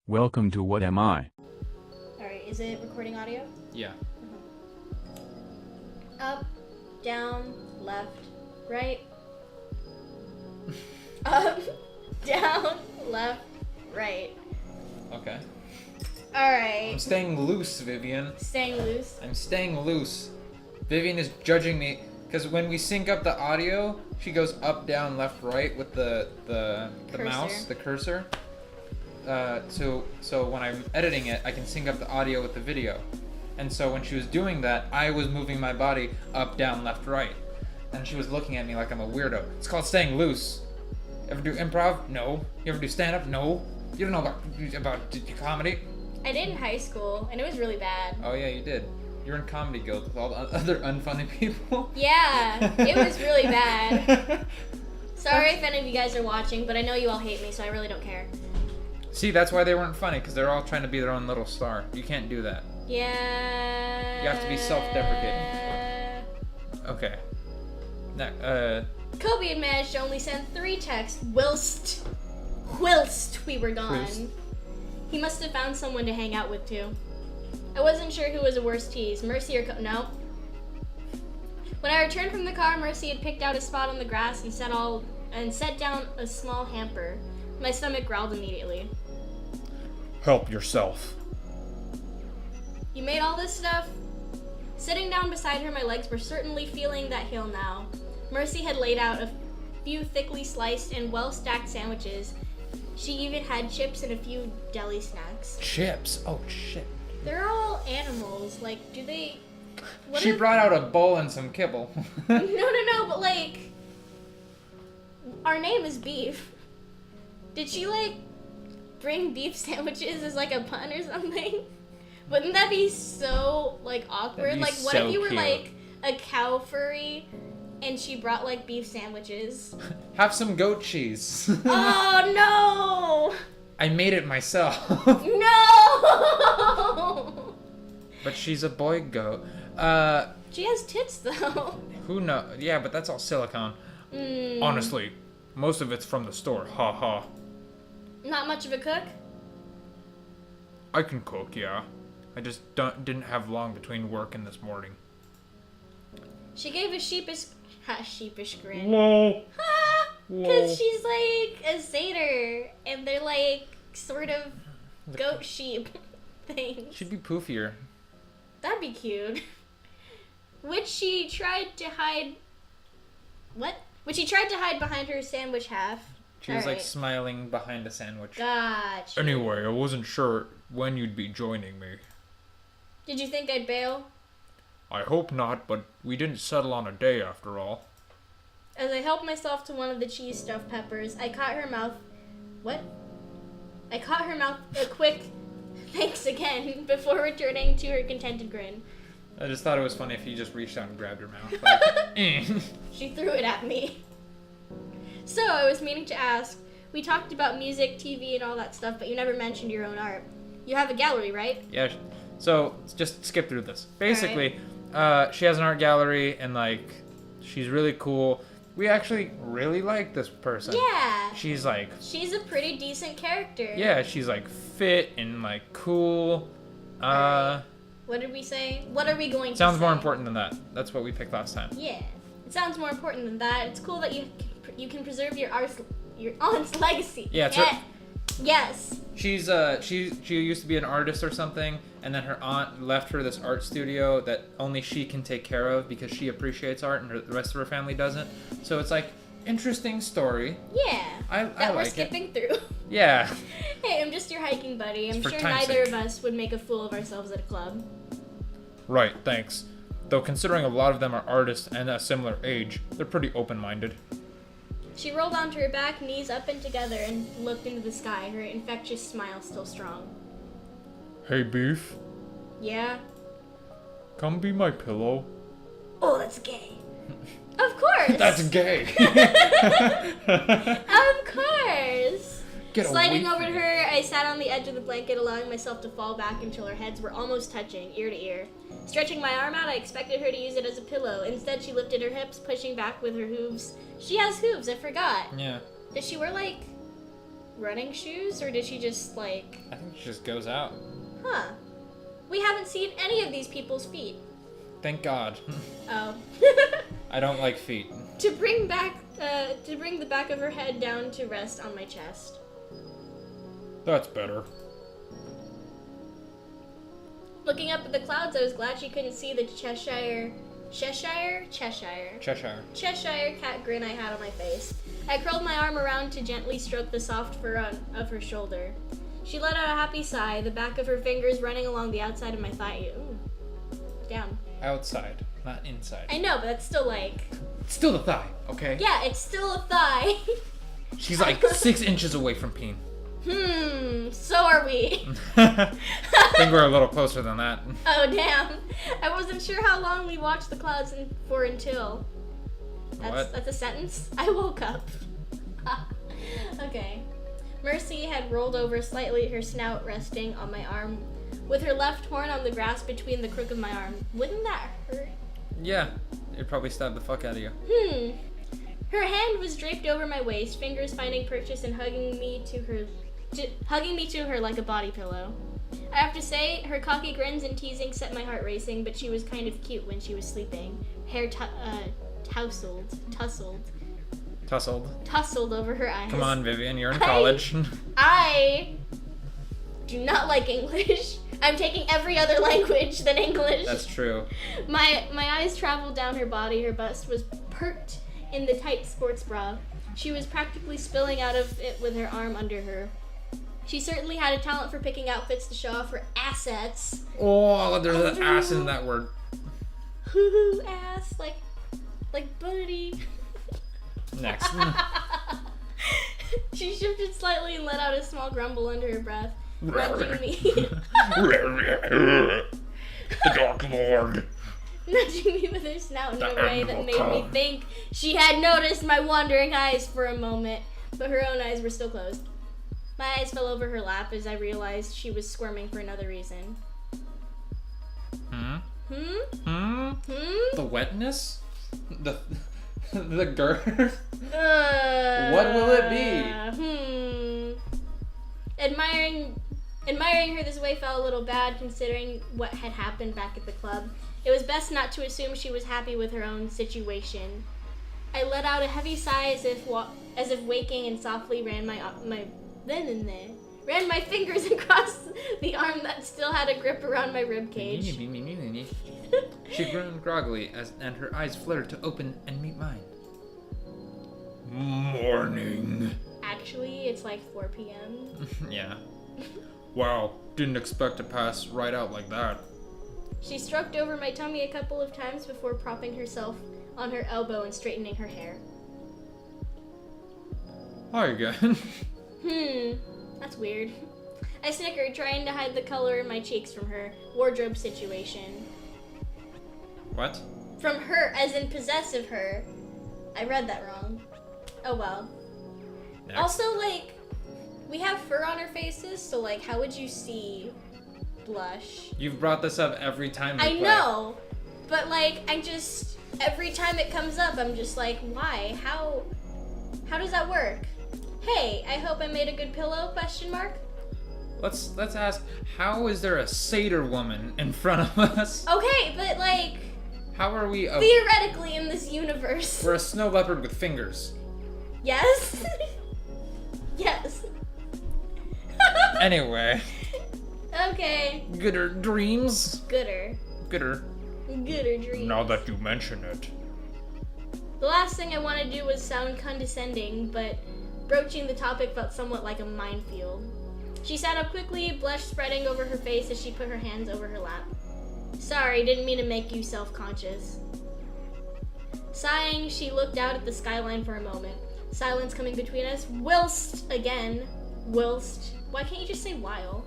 Welcome to Watameye. Alright, is it recording audio? Yeah. Up, down, left, right. Up, down, left, right. Okay. Alright. I'm staying loose, Vivian. Staying loose. I'm staying loose. Vivian is judging me because when we sync up the audio, she goes up, down, left, right with the mouse, the cursor. So when I'm editing it, I can sync up the audio with the video. And so when she was doing that, I was moving my body up, down, left, right. And she was looking at me like I'm a weirdo. It's called staying loose. Ever do improv? No. You ever do stand-up? No. You don't know about comedy? I did in high school, and it was really bad. Oh yeah, you did. You were in comedy guild with all the other unfunny people. Yeah, it was really bad. Sorry if any of you guys are watching, but I know you all hate me, so I really don't care. See, that's why they weren't funny, because they're all trying to be their own little star. You can't do that. Yeah. You have to be self-deprecating. Okay. Now, Kobe had managed to only send 3 texts whilst we were gone. Whilst. He must have found someone to hang out with too. I wasn't sure who was a worse tease, Mercy or no. When I returned from the car, Mercy had picked out a spot on the grass and set down a small hamper. My stomach growled immediately. help yourself. You made all this stuff? Sitting down beside her, my legs were certainly feeling that hill now. Mercy had laid out a few thickly sliced and well-stacked sandwiches. She even had chips and a few deli snacks. Chips? Oh, shit. They're all animals. Like, do they... She brought out a bowl and some kibble. No, but like... Our name is Beef. Did she, like, bring beef sandwiches as, like, a pun or something? Wouldn't that be so, like, awkward? That'd be Like, what so if you were, cute. like, a cow furry and she brought, like, beef sandwiches? Have some goat cheese. Oh, no! I made it myself. No! But she's a boy goat. She has tits, though. Who knows? Yeah, but that's all silicone. Honestly, most of it's from the store. Ha ha. Not much of a cook? I can cook, yeah. I just didn't have long between work and this morning. She gave a sheepish grin. Whoa. Because she's like a satyr, and they're like sort of goat sheep things. She'd be poofier. That'd be cute. Which she tried to hide. What? Which she tried to hide behind her sandwich half. She was like Alright. smiling behind a sandwich. Gotcha. Anyway, I wasn't sure when you'd be joining me. Did you think I'd bail? I hope not, but we didn't settle on a day after all. As I helped myself to one of the cheese stuffed peppers, I caught her mouth. What? I caught her mouth a quick thanks again before returning to her contented grin. I just thought it was funny if you just reached out and grabbed her mouth. Like, She threw it at me. So, I was meaning to ask, we talked about music, TV, and all that stuff, but you never mentioned your own art. You have a gallery, right? Yeah, so just skip through this. Basically, she has an art gallery, and like, she's really cool. We actually really like this person. Yeah. She's like, She's a pretty decent character. yeah, she's like fit and like cool. Alright. What did we say? What are we going to Sounds say? more important than that. That's what we picked last time. Yeah. It sounds more important than that. It's cool that you can preserve your aunt's legacy. Yeah, it's her- Yes. She used to be an artist or something, and then her aunt left her this art studio that only she can take care of because she appreciates art and the rest of her family doesn't. So it's like interesting story. Yeah. I that we're like it. skipping through. Yeah. Hey, I'm just your hiking buddy. I'm For sure time's neither sake. of us would make a fool of ourselves at a club. Right. Thanks. Though considering a lot of them are artists and a similar age, they're pretty open-minded. She rolled onto her back, knees up and together, and looked into the sky, her infectious smile still strong. Hey, Beef. Yeah? Come be my pillow. Oh, that's gay. Of course! That's gay. Of course! Get Sliding away over from to me. her, I sat on the edge of the blanket, allowing myself to fall back until our heads were almost touching, ear to ear. Stretching my arm out, I expected her to use it as a pillow. Instead, she lifted her hips, pushing back with her hooves. She has hooves, I forgot. Yeah. Does she wear, like, running shoes, or did she just, like... I think she just goes out. Huh. We haven't seen any of these people's feet. Thank God. Oh. I don't like feet. To bring the back of her head down to rest on my chest. That's better. Looking up at the clouds, I was glad she couldn't see the Cheshire cat grin I had on my face. I curled my arm around to gently stroke the soft fur of her shoulder. She let out a happy sigh, the back of her fingers running along the outside of my thigh. Ooh. Down. Outside, not inside. I know, but that's still like... It's still the thigh, okay? Yeah, it's still a thigh. She's like 6 inches away from peeing. So are we. I think we're a little closer than that. Oh, damn. I wasn't sure how long we watched the clouds for until... That's a sentence? I woke up. Okay. Mercy had rolled over slightly, her snout resting on my arm, with her left horn on the grass between the crook of my arm. Wouldn't that hurt? Yeah, it probably stabbed the fuck out of you. Her hand was draped over my waist, fingers finding purchase and hugging me to her like a body pillow. I have to say, her cocky grins and teasing set my heart racing, but she was kind of cute when she was sleeping. Hair tussled over her eyes. Come on, Vivian, you're in college. I do not like English. I'm taking every other language than English. That's true. My eyes traveled down her body. Her bust was perked in the tight sports bra. She was practically spilling out of it with her arm under her. She certainly had a talent for picking outfits to show off her assets. Oh, there's an ass in that word. Hoo-hoo, ass. Like booty. Next. She shifted slightly and let out a small grumble under her breath, nudging me. The Dark Lord. Nudging me with her snout in a way that made me think she had noticed my wandering eyes for a moment, but her own eyes were still closed. My eyes fell over her lap as I realized she was squirming for another reason. The wetness? The girth? What will it be? Admiring her this way felt a little bad considering what had happened back at the club. It was best not to assume she was happy with her own situation. I let out a heavy sigh as if waking and softly ran my fingers across the arm that still had a grip around my ribcage. She groaned groggily and her eyes fluttered to open and meet mine. Morning. Actually, it's like 4 p.m. Yeah. Wow, didn't expect to pass right out like that. She stroked over my tummy a couple of times before propping herself on her elbow and straightening her hair. Hi again. That's weird. I snickered, trying to hide the color in my cheeks from her wardrobe situation. What? From her, as in possessive her. I read that wrong. Oh well. Next. Also, we have fur on our faces, so, how would you see blush? You've brought this up every time we play. I know, but, every time it comes up, I'm just like, why? How does that work? Hey, I hope I made a good pillow, question mark? Let's ask, how is there a satyr woman in front of us? Okay, but, how are we theoretically in this universe. We're a snow leopard with fingers. Yes? Yes. Anyway. Okay. Gooder dreams? Gooder dreams. Now that you mention it. The last thing I want to do was sound condescending, but broaching the topic felt somewhat like a minefield. She sat up quickly, blush spreading over her face as she put her hands over her lap. Sorry, didn't mean to make you self-conscious. Sighing, she looked out at the skyline for a moment. Silence coming between us. Whilst. Why can't you just say while?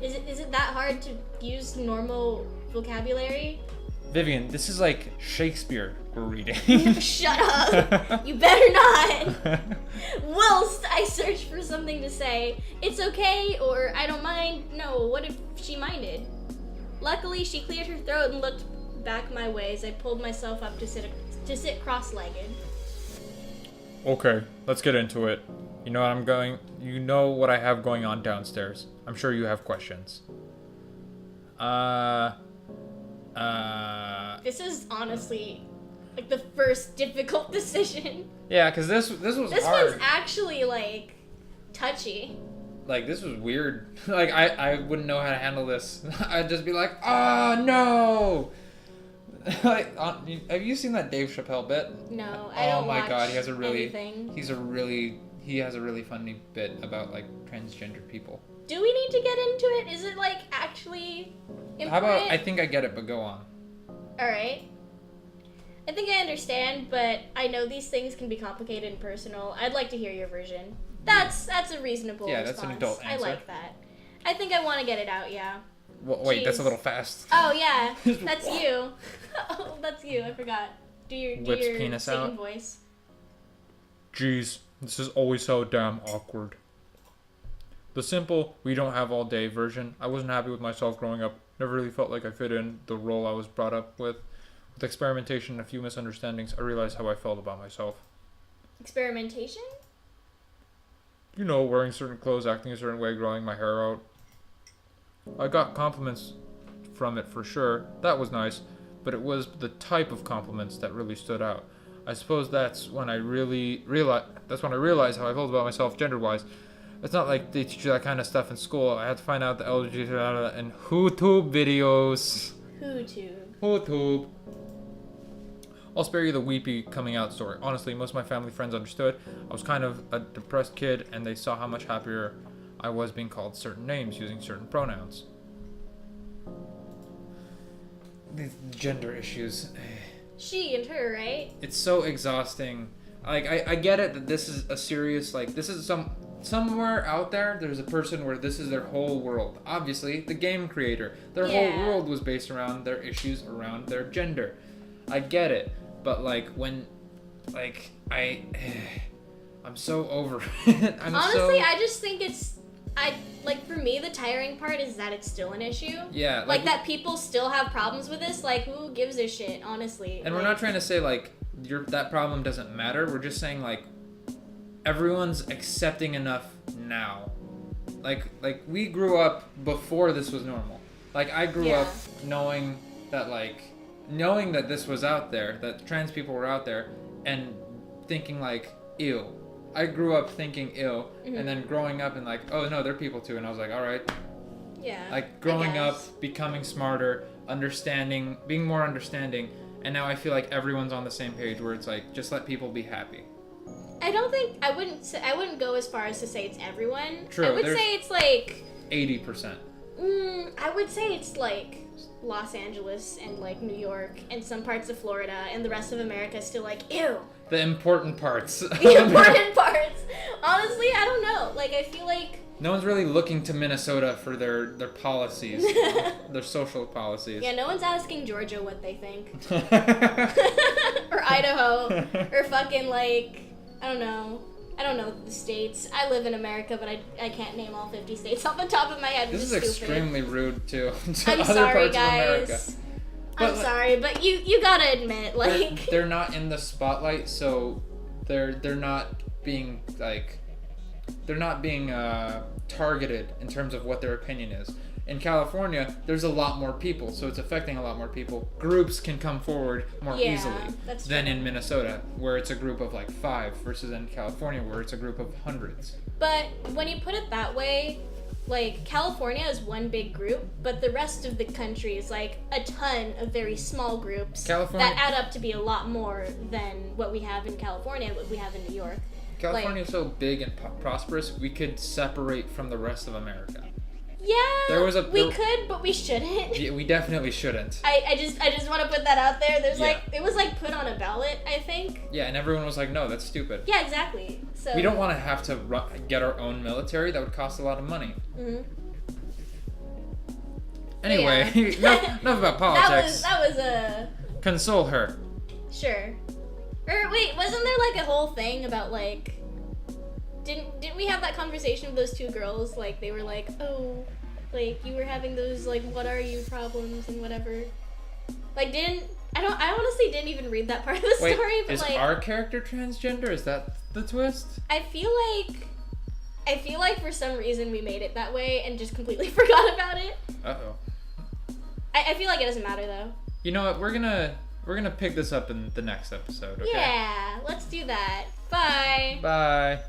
Is it that hard to use normal vocabulary? Vivian, this is like Shakespeare we're reading. Shut up! You better not! Whilst I searched for something to say, it's okay, or I don't mind. No, what if she minded? Luckily, she cleared her throat and looked back my way as I pulled myself up to sit cross-legged. Okay, let's get into it. You know what I have going on downstairs. I'm sure you have questions. This is honestly like the first difficult decision. Yeah, because this was This hard. one's actually like touchy. Like, this was weird. Like, I wouldn't know how to handle this. I'd just be like, oh no. Like, have you seen that Dave Chappelle bit? No, I don't. Oh my watch god, he has a really funny bit about like transgender people. Do we need to get into it? Is it like actually important? How about I think I get it, but go on. All right. I think I understand, but I know these things can be complicated and personal. I'd like to hear your version. That's a reasonable response. That's an adult answer. I like that. I think I want to get it out, yeah. Well, wait, that's a Jeez. little fast. Oh, yeah. That's you. Oh, that's you. I forgot. Do your penis singing out. voice. Jeez, this is always so damn awkward. The simple, we don't have all day version. I wasn't happy with myself growing up. Never really felt like I fit in the role I was brought up with. With experimentation and a few misunderstandings, I realized how I felt about myself. Experimentation? You know, wearing certain clothes, acting a certain way, growing my hair out. I got compliments from it for sure. That was nice, but it was the type of compliments that really stood out. I suppose that's when I realized how I felt about myself gender-wise. It's not like they teach you that kind of stuff in school. I had to find out the LGBT and YouTube videos. YouTube. I'll spare you the weepy coming out story. Honestly, most of my family friends understood. I was kind of a depressed kid, and they saw how much happier I was being called certain names, using certain pronouns. These gender issues. She and her, right? It's so exhausting. Like, I get it that this is a serious, like, this is somewhere out there's a person where this is their whole world. Obviously, the game creator. Their whole world was based around their issues around their gender. I get it. But, like, when, like, I'm so over it. Honestly, I just think for me, the tiring part is that it's still an issue. Yeah. Like that people still have problems with this. Like, who gives a shit, honestly? And we're not trying to say, like, that problem doesn't matter. We're just saying, like, everyone's accepting enough now. Like we grew up before this was normal. Like, I grew up knowing that this was out there, that trans people were out there, and thinking, like, ew. I grew up thinking ew, and then growing up and like, oh no, they're people too, and I was like, all right. Yeah. Like, growing up, becoming smarter, understanding, being more understanding, and now I feel like everyone's on the same page where it's like, just let people be happy. I wouldn't go as far as to say it's everyone. True. I would say it's like 80%. I would say it's like Los Angeles and like New York and some parts of Florida, and the rest of America is still like, ew. The important parts. The important parts. Honestly, I don't know. Like, I feel like no one's really looking to Minnesota for their policies, their social policies. Yeah, no one's asking Georgia what they think. Or Idaho. Or fucking, like, I don't know the states. I live in America, but I can't name all 50 states off the top of my head. This is stupid. Extremely rude, too, to I'm other sorry, parts guys. of America. I'm sorry, but you gotta admit, like... They're not in the spotlight, so they're not being, like... They're not being targeted in terms of what their opinion is. In California, there's a lot more people, so it's affecting a lot more people. Groups can come forward more easily than in Minnesota, where it's a group of like 5, versus in California, where it's a group of hundreds. But when you put it that way, like, California is one big group, but the rest of the country is like a ton of very small groups that add up to be a lot more than what we have in California, what we have in New York. California is so big and prosperous, we could separate from the rest of America. Yeah, we could, but we shouldn't. Yeah, we definitely shouldn't. I just want to put that out there. There's it was like put on a ballot, I think. Yeah, and everyone was like, no, that's stupid. Yeah, exactly. So we don't want to have to get our own military. That would cost a lot of money. Mm-hmm. Anyway, enough about politics. That was a... Console her. Sure. Or wait, wasn't there like a whole thing about like... Didn't we have that conversation with those 2 girls? Like, they were like, oh, like, you were having those, like, what are you problems and whatever. Like, I honestly didn't even read that part of the story, but is like... our character transgender? Is that the twist? I feel like I feel like for some reason we made it that way and just completely forgot about it. Uh-oh. I feel like it doesn't matter though. You know what? We're gonna pick this up in the next episode, okay? Yeah, let's do that. Bye. Bye.